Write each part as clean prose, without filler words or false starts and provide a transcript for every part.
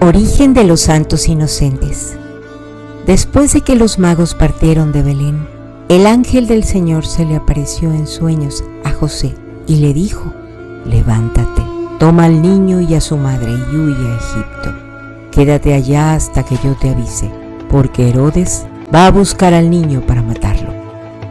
Origen de los santos inocentes. Después de que los magos partieron de Belén, el ángel del Señor se le apareció en sueños a José y le dijo: levántate, toma al niño y a su madre y huye a Egipto. Quédate allá hasta que yo te avise, porque Herodes va a buscar al niño para matarlo.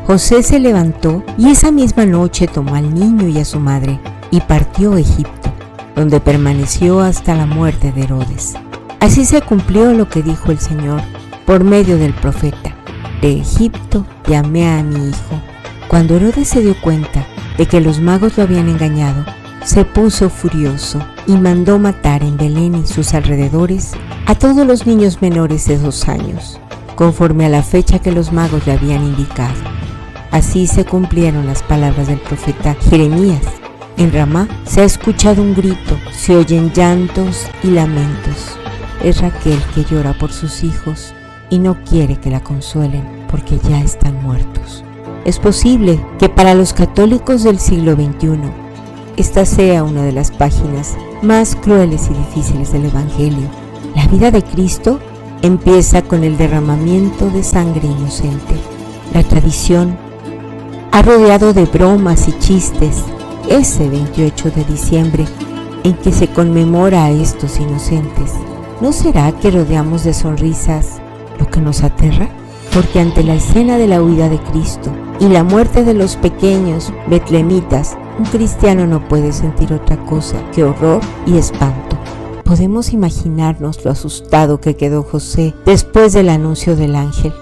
José se levantó y esa misma noche tomó al niño y a su madre y partió a Egipto, donde permaneció hasta la muerte de Herodes. Así se cumplió lo que dijo el Señor por medio del profeta: de Egipto llamé a mi hijo. Cuando Herodes se dio cuenta de que los magos lo habían engañado, se puso furioso y mandó matar en Belén y sus alrededores a todos los niños menores de 2 años, conforme a la fecha que los magos le habían indicado. Así se cumplieron las palabras del profeta Jeremías. En Ramá se ha escuchado un grito, se oyen llantos y lamentos. Es Raquel que llora por sus hijos y no quiere que la consuelen porque ya están muertos. Es posible que para los católicos del siglo XXI esta sea una de las páginas más crueles y difíciles del Evangelio. La vida de Cristo empieza con el derramamiento de sangre inocente. La tradición ha rodeado de bromas y chistes ese 28 de diciembre en que se conmemora a estos inocentes. ¿No será que rodeamos de sonrisas lo que nos aterra? Porque ante la escena de la huida de Cristo y la muerte de los pequeños betlemitas, un cristiano no puede sentir otra cosa que horror y espanto. Podemos imaginarnos lo asustado que quedó José después del anuncio del ángel.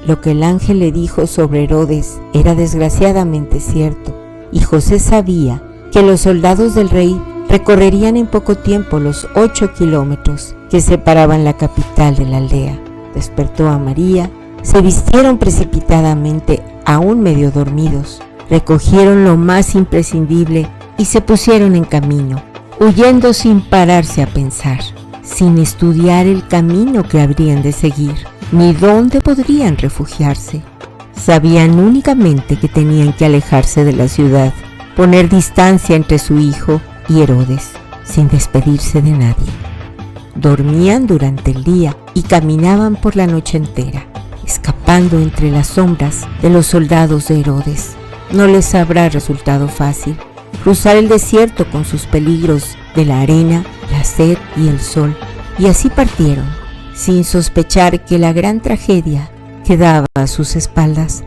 Lo que el ángel le dijo sobre Herodes era desgraciadamente cierto, y José sabía que los soldados del rey recorrerían en poco tiempo los 8 kilómetros que separaban la capital de la aldea. Despertó a María, se vistieron precipitadamente, aún medio dormidos, recogieron lo más imprescindible y se pusieron en camino, huyendo sin pararse a pensar, sin estudiar el camino que habrían de seguir, ni dónde podrían refugiarse. Sabían únicamente que tenían que alejarse de la ciudad, poner distancia entre su hijo y Herodes, sin despedirse de nadie. Dormían durante el día y caminaban por la noche entera, escapando entre las sombras de los soldados de Herodes. No les habrá resultado fácil cruzar el desierto con sus peligros de la arena, la sed y el sol, y así partieron, sin sospechar que la gran tragedia quedaba a sus espaldas.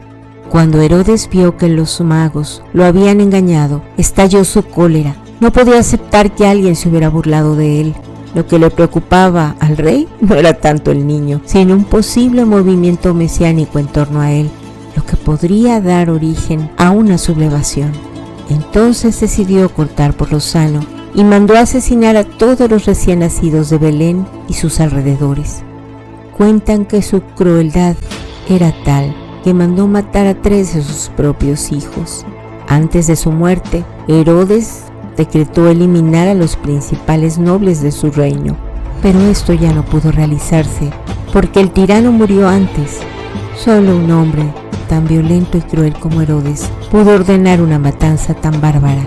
Cuando Herodes vio que los magos lo habían engañado, estalló su cólera. No podía aceptar que alguien se hubiera burlado de él. Lo que le preocupaba al rey no era tanto el niño, sino un posible movimiento mesiánico en torno a él, lo que podría dar origen a una sublevación. Entonces decidió cortar por lo sano y mandó asesinar a todos los recién nacidos de Belén y sus alrededores. Cuentan que su crueldad era tal que mandó matar a 3 de sus propios hijos. Antes de su muerte, Herodes decretó eliminar a los principales nobles de su reino, pero esto ya no pudo realizarse porque el tirano murió antes. Solo un hombre tan violento y cruel como Herodes pudo ordenar una matanza tan bárbara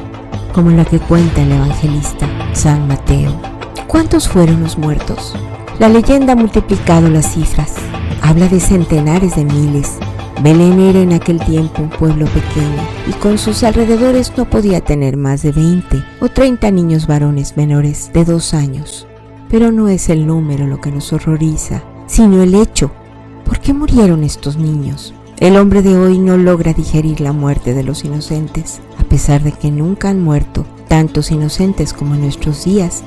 como la que cuenta el evangelista San Mateo. ¿Cuántos fueron los muertos? La leyenda ha multiplicado las cifras. Habla de centenares de miles. Belén era en aquel tiempo un pueblo pequeño y con sus alrededores no podía tener más de 20 o 30 niños varones menores de 2 años. Pero no es el número lo que nos horroriza, sino el hecho. ¿Por qué murieron estos niños? El hombre de hoy no logra digerir la muerte de los inocentes, a pesar de que nunca han muerto tantos inocentes como en nuestros días.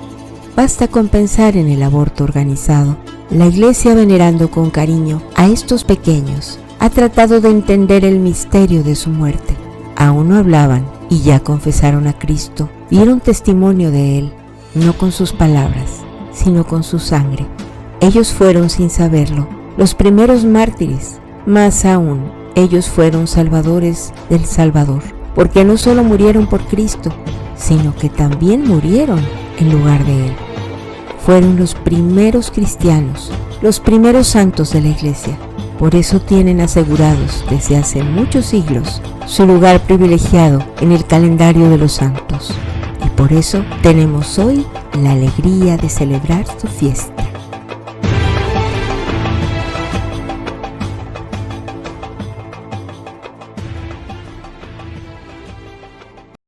Basta con pensar en el aborto organizado. La Iglesia, venerando con cariño a estos pequeños, ha tratado de entender el misterio de su muerte. Aún no hablaban y ya confesaron a Cristo, dieron testimonio de Él, no con sus palabras, sino con su sangre. Ellos fueron, sin saberlo, los primeros mártires. Más aún, ellos fueron salvadores del Salvador, porque no solo murieron por Cristo, sino que también murieron en lugar de Él. Fueron los primeros cristianos, los primeros santos de la Iglesia. Por eso tienen asegurados desde hace muchos siglos su lugar privilegiado en el calendario de los santos. Y por eso tenemos hoy la alegría de celebrar tu fiesta.